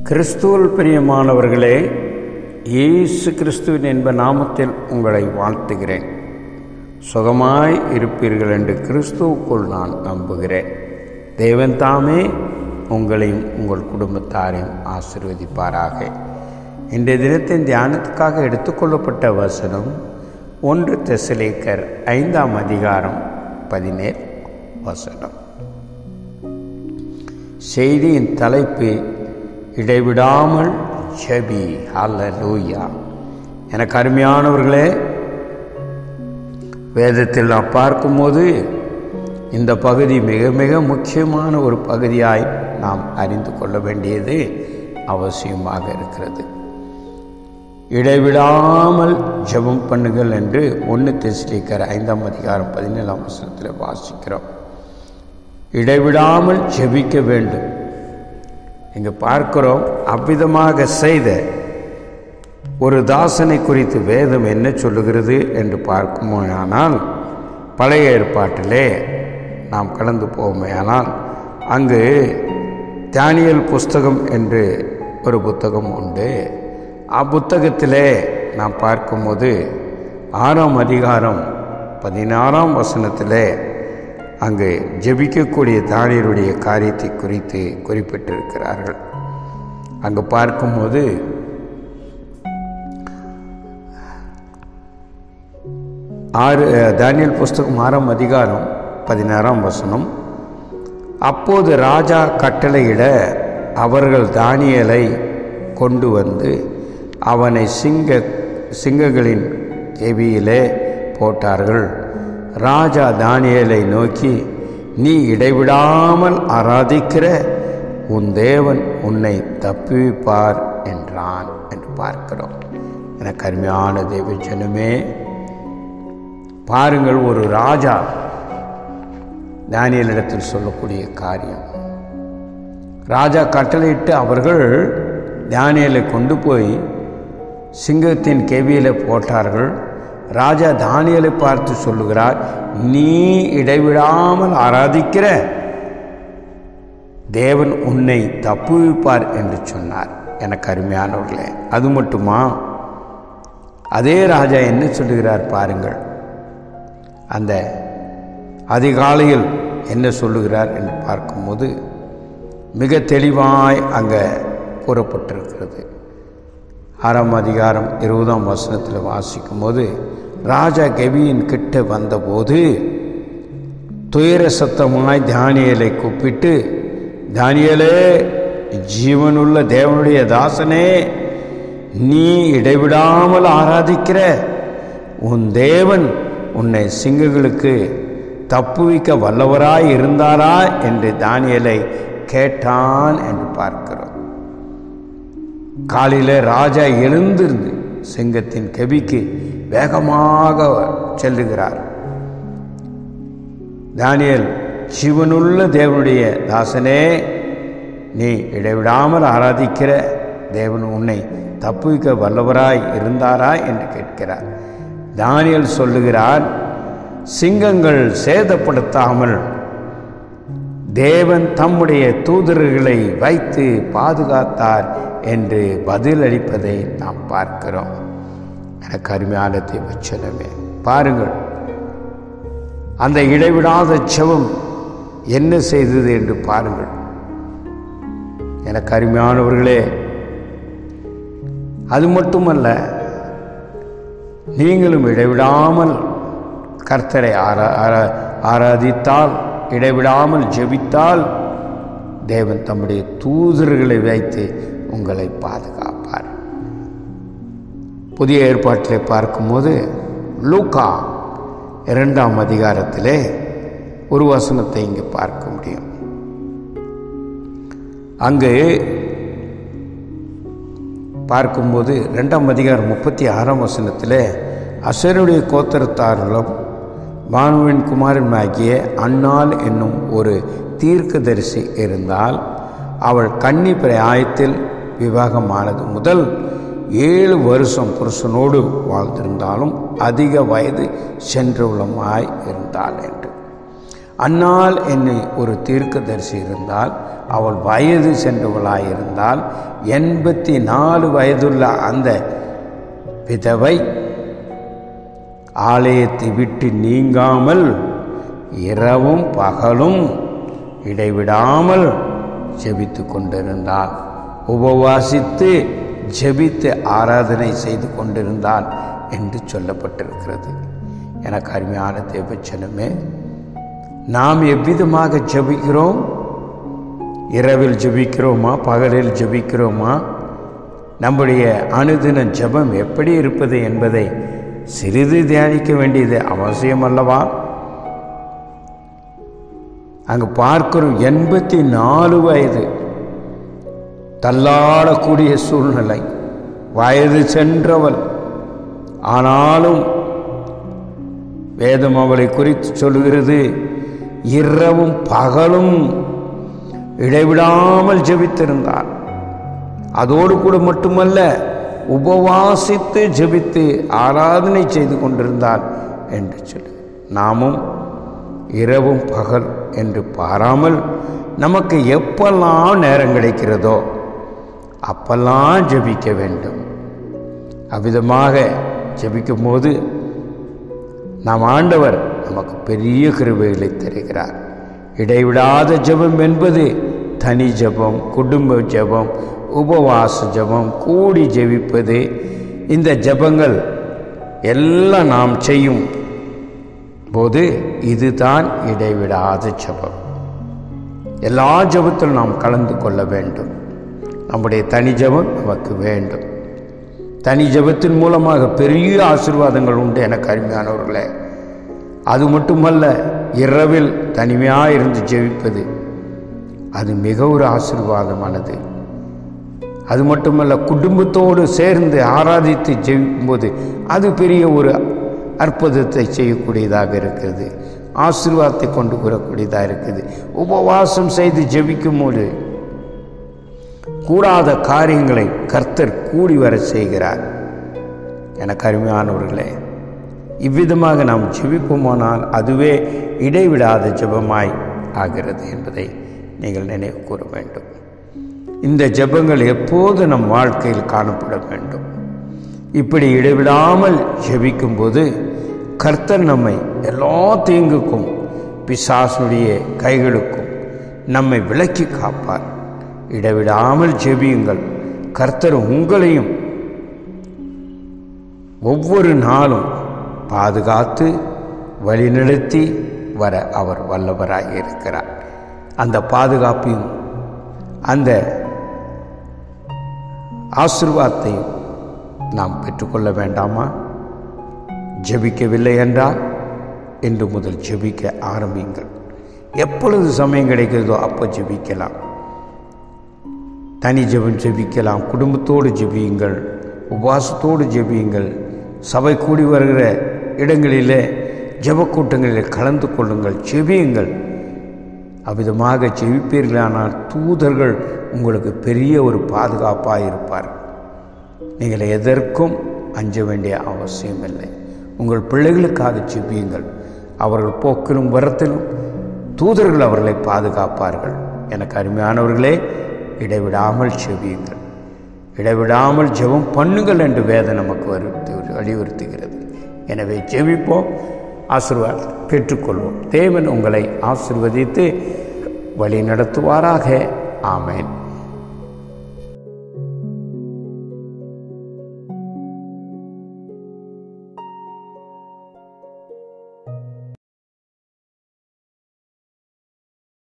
கிறிஸ்துவில் பிரியமானவர்களே, இயேசு கிறிஸ்துவின் என்ப நாமத்தில் உங்களை வாழ்த்துகிறேன். சுகமாய் இருப்பீர்கள் என்று கிறிஸ்துவுக்குள் நான் நம்புகிறேன். தேவன் தாமே உங்களையும் உங்கள் குடும்பத்தாரையும் ஆசீர்வதிப்பாராக. இன்றைய தினத்தின் தியானத்துக்காக எடுத்துக்கொள்ளப்பட்ட வசனம் 1 தெசலோனிக்கர் 5ஆம் அதிகாரம் 17 வசனம். செய்தியின் தலைப்பு இடைவிடாமல் ஜெபி. ஹல்லேலூயா. எனக்கு அருமையானவர்களே, வேதத்தில் நான் பார்க்கும்போது இந்த பகுதி மிக மிக முக்கியமான ஒரு பகுதியாய் நாம் அறிந்து கொள்ள வேண்டியது அவசியமாக இருக்கிறது. இடைவிடாமல் ஜெபம் பண்ணுங்கள் என்று 1 தெசலோனிக்கர் 5ஆம் அதிகாரம் 17ஆம் வசனத்தில் வாசிக்கிறோம். இடைவிடாமல் ஜெபிக்க வேண்டும். இங்கு பார்க்கிறோம், அவ்விதமாக செய்த ஒரு தாசனை குறித்து வேதம் என்ன சொல்லுகிறது என்று பார்க்குமேயானால், பழைய ஏற்பாட்டிலே நாம் கடந்து போவோமேயானால் அங்கு தானியேல் புஸ்தகம் என்று ஒரு புத்தகம் உண்டு. அப்புத்தகத்திலே நாம் பார்க்கும்போது 6ஆம் அதிகாரம் 16ஆம் வசனத்திலே அங்கு ஜெபிக்கக்கூடிய தானியேலுடைய காரியத்தை குறித்து குறிப்பிட்டிருக்கிறார்கள். அங்கு பார்க்கும்போது தானியேல் புஸ்தகம் 6ஆம் அதிகாரம் 16ஆம் வசனம். அப்போது ராஜா கட்டளையிட அவர்கள் தானியேலை கொண்டு வந்து அவனை சிங்கங்களின் கெபியிலே போட்டார்கள். ராஜா தானியேலை நோக்கி, நீ இடைவிடாமல் ஆராதிக்கிற உன் தேவன் உன்னை தப்புவிப்பார் என்றான் என்று பார்க்கிறோம். எனக்கு அருமையான தேவ ஜனமே, பாருங்கள், ஒரு ராஜா தானியேலிடத்தில் சொல்லக்கூடிய காரியம். ராஜா கட்டளையிட்டு அவர்கள் தானியேலை கொண்டு போய் சிங்கத்தின் கெபியிலே போட்டார்கள். ராஜா தானியேலை பார்த்து சொல்லுகிறார், நீ இடைவிடாமல் ஆராதிக்கிற தேவன் உன்னை தப்புவிப்பார் என்று சொன்னார். எனக்கு அருமையானவர்களே, அது மட்டுமா, அதே ராஜா என்ன சொல்லுகிறார் பாருங்கள். அந்த அதிகாலையில் என்ன சொல்லுகிறார் என்று பார்க்கும்போது மிக தெளிவாய் அங்கே கூறப்பட்டிருக்கிறது. 6ஆம் அதிகாரம் 20ஆம் வசனத்தில் வாசிக்கும் போது, ராஜா கெபியின் கிட்ட வந்தபோது துயர சத்தமாய் தானியேலை கூப்பிட்டு, தானியேலே, ஜீவனுள்ள தேவனுடைய தாசனே, நீ இடைவிடாமல் ஆராதிக்கிற உன் தேவன் உன்னை சிங்கங்களுக்கு தப்புவிக்க வல்லவராய் இருந்தாரா என்று தானியேலை கேட்டான் என்று பார்க்கிறோம். காலையில் ராஜா எழுந்திருந்து சிங்கத்தின் கெபிக்கு வேகமாக செல்லுகிறார். தானியேல், ஜீவனுள்ள தேவனுடைய தாசனே, நீ இடைவிடாமல் ஆராதிக்கிற தேவன் உன்னை தப்புவிக்க வல்லவராய் இருந்தாரா என்று கேட்கிறார். தானியேல் சொல்லுகிறார், சிங்கங்கள் சேதப்படுத்தாமல் தேவன் தம்முடைய தூதர்களை வைத்து பாதுகாத்தார் என்று பதில் அளிப்பதை நாம் பார்க்கிறோம். எனக்கு அருமையான தேவச்சனமே, பாருங்கள், அந்த இடைவிடாத ஜெபம் என்ன செய்தது என்று பாருங்கள். எனக்கு அருமையானவர்களே, அது மட்டுமல்ல, நீங்களும் இடைவிடாமல் கர்த்தரை ஆராதித்தால், இடைவிடாமல் ஜெபித்தால், தேவன் தம்முடைய தூதர்களை வைத்து உங்களை பாதுகாப்பார். புதிய ஏற்பாட்டிலே பார்க்கும்போது லூக்கா 2ஆம் அதிகாரத்திலே ஒரு வசனத்தை இங்கு பார்க்க முடியும். அங்கு பார்க்கும்போது 2ஆம் அதிகாரம் 36ஆம் வசனத்திலே, அசேருடைய கோத்திரத்தார்களும் பானுவின் குமாரனாகிய அன்னாள் என்னும் ஒரு தீர்க்கதரிசி இருந்தால், அவள் கன்னி பிராயத்தில் விவாகமானது முதல் 7 வருஷம் புருஷனோடு வாழ்ந்திருந்தாலும் அதிக வயது சென்றவளுமாய் இருந்தாள் என்று. அந்நாள் என்னை ஒரு தீர்க்கதரிசி இருந்தால், அவள் வயது சென்றவளாயிருந்தால் 84 வயதுள்ள அந்த விதவை ஆலயத்தை விட்டு நீங்காமல் இரவும் பகலும் இடைவிடாமல் ஜெபித்து கொண்டிருந்தாள். உபவாசித்து ஜெபித்து ஆராதனை செய்து கொண்டிருந்தாள் என்று சொல்லப்பட்டிருக்கிறது. எனக்கு அருமையான தேவச்சனமே, நாம் எவ்விதமாக ஜெபிக்கிறோம்? இரவில் ஜெபிக்கிறோமா, பகலில் ஜெபிக்கிறோமா? நம்முடைய அனுதின ஜெபம் எப்படி இருப்பது என்பதை சிறிது தியானிக்க வேண்டியது அவசியம் அல்லவா? அங்கு பார்க்கிறோம் 84 வயது, தள்ளாடக்கூடிய சூழ்நிலை, வயது சென்றவள். ஆனாலும் வேதம் அவளை குறித்து சொல்லுகிறது, இரவும் பகலும் இடைவிடாமல் ஜெபித்திருந்தார். அதோடு கூட மட்டுமல்ல, உபவாசித்து ஜெபித்து ஆராதனை செய்து கொண்டிருந்தார் என்று சொல்லு. நாமும் இரவும் பகல் என்று பாராமல் நமக்கு எப்பெல்லாம் நேரம் கிடைக்கிறதோ அப்பெல்லாம் ஜெபிக்க வேண்டும். அவ்விதமாக ஜெபிக்கும் போது நாம் ஆண்டவர் நமக்கு பெரிய கிருபைகளை தருகிறார். இடைவிடாத ஜெபம் என்பது தனி ஜெபம், குடும்ப ஜெபம், உபவாச ஜெபம், கூடி ஜெபிப்பது, இந்த ஜெபங்கள் எல்லாம் நாம் செய்யும் போது இதுதான் இடைவிடாத ஜெபம். எல்லா ஜெபத்திலும் நாம் கலந்து கொள்ள வேண்டும். நம்முடைய தனி ஜெபம் நமக்கு வேண்டும். தனி ஜெபத்தின் மூலமாக பெரிய ஆசீர்வாதங்கள் உண்டு எனக்கு அருமையானவர்களே. அது மட்டுமல்ல, இரவில் தனிமையாக இருந்து ஜெபிப்பது அது மிக ஒரு ஆசீர்வாதமானது. அது மட்டுமல்ல, குடும்பத்தோடு சேர்ந்து ஆராதித்து ஜெபிக்கும்போது அது பெரிய ஒரு அற்புதத்தை செய்யக்கூடியதாக இருக்கிறது, ஆசீர்வாதத்தை கொண்டு வரக்கூடியதாக இருக்குது. உபவாசம் செய்து ஜெபிக்கும் போது கூடாத காரியங்களை கர்த்தர் கூடி வர செய்கிறார். எனக்கு அருமையானவர்களே, இவ்விதமாக நாம் ஜெபிப்போமானால் அதுவே இடைவிடாத ஜெபமாய் ஆகிறது என்பதை நீங்கள் நினைவு கூற வேண்டும். இந்த ஜெபங்கள் எப்போது நம் வாழ்க்கையில் காணப்பட வேண்டும். இப்படி இடைவிடாமல் ஜெபிக்கும்போது கர்த்தர் நம்மை எல்லா தீங்குக்கும் பிசாசுடைய கைகளுக்கும் நம்மை விலக்கி காப்பார். இடைவிடாமல் ஜெபியுங்கள். கர்த்தர் உங்களையும் ஒவ்வொரு நாளும் பாதுகாத்து வழிநடத்தி வர அவர் வல்லவராக இருக்கிறார். அந்த பாதுகாப்பையும் அந்த ஆசீர்வாதத்தையும் நாம் பெற்றுக்கொள்ள வேண்டாமா? ஜெபிக்கவில்லை என்றால் இன்று முதல் ஜெபிக்க ஆரம்பியுங்கள். எப்பொழுது சமயம் கிடைக்கிறதோ அப்போ ஜெபிக்கலாம். தனி ஜெபம் ஜெபிக்கலாம், குடும்பத்தோடு ஜெபியுங்கள், உபவாசத்தோடு ஜெபியுங்கள். சபை கூடி வருகிற இடங்களிலே ஜெபக்கூட்டங்களில் கலந்து கொள்ளுங்கள், ஜெபியுங்கள். அவ்விதமாக ஜெபிப்பீர்களானால் தூதர்கள் உங்களுக்கு பெரிய ஒரு பாதுகாப்பாக இருப்பார். நீங்கள் எதற்கும் அஞ்ச வேண்டிய அவசியம் இல்லை. உங்கள் பிள்ளைகளுக்காக ஜெபியுங்கள். அவர்கள் போக்கிலும் வரத்திலும் தூதர்கள் அவர்களை பாதுகாப்பார்கள். எனக்கு அருமையானவர்களே, இடைவிடாமல் ஜெபியுங்கள். இடைவிடாமல் ஜெபம் பண்ணுங்கள் என்று வேதம் நமக்கு வலியுறுத்துகிறது. எனவே ஜெபிப்போம், ஆசீர்வாதம் பெற்றுக்கொள்வோம். தேவன் உங்களை ஆசீர்வதித்து வழி நடத்துவாராக. ஆமென்.